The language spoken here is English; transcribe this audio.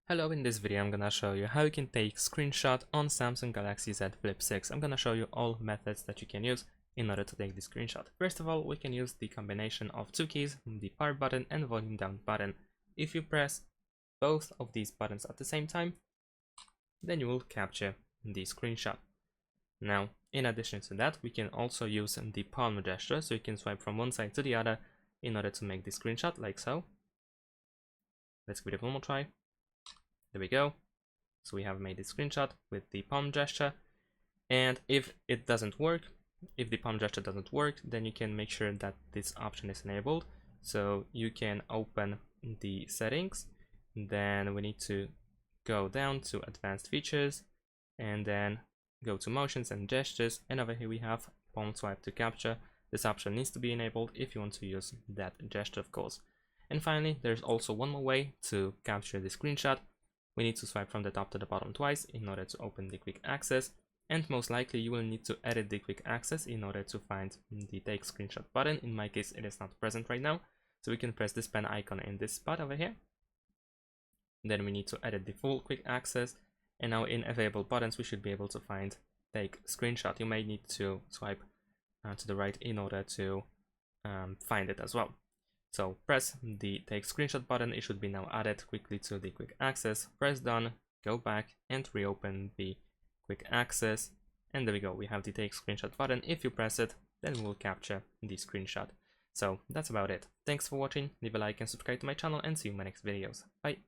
Hello, in this video I'm gonna show you how you can take screenshot on Samsung Galaxy Z Flip 6. I'm gonna show you all methods that you can use in order to take the screenshot. First of all, we can use the combination of two keys, the power button and volume down button. If you press both of these buttons at the same time, then you will capture the screenshot. Now, in addition to that, we can also use the palm gesture, so you can swipe from one side to the other in order to make the screenshot, like so. Let's give it one more try. There we go. So we have made a screenshot with the palm gesture. And if it doesn't work, if the palm gesture doesn't work, then you can make sure that this option is enabled. So you can open the settings. Then we need to go down to advanced features and then go to motions and gestures. And over here we have palm swipe to capture. This option needs to be enabled if you want to use that gesture, of course. And finally, there's also one more way to capture the screenshot. We need to swipe from the top to the bottom twice in order to open the quick access, and most likely you will need to edit the quick access in order to find the take screenshot button. In my case, it is not present right now, so we can press this pen icon in this spot over here. Then we need to edit the full quick access, and now in available buttons we should be able to find take screenshot. You may need to swipe to the right in order to find it as well. So press the take screenshot button, it should be now added quickly to the quick access. Press done, go back and reopen the quick access. And there we go, we have the take screenshot button. If you press it, then we'll capture the screenshot. So that's about it. Thanks for watching, leave a like and subscribe to my channel and see you in my next videos. Bye!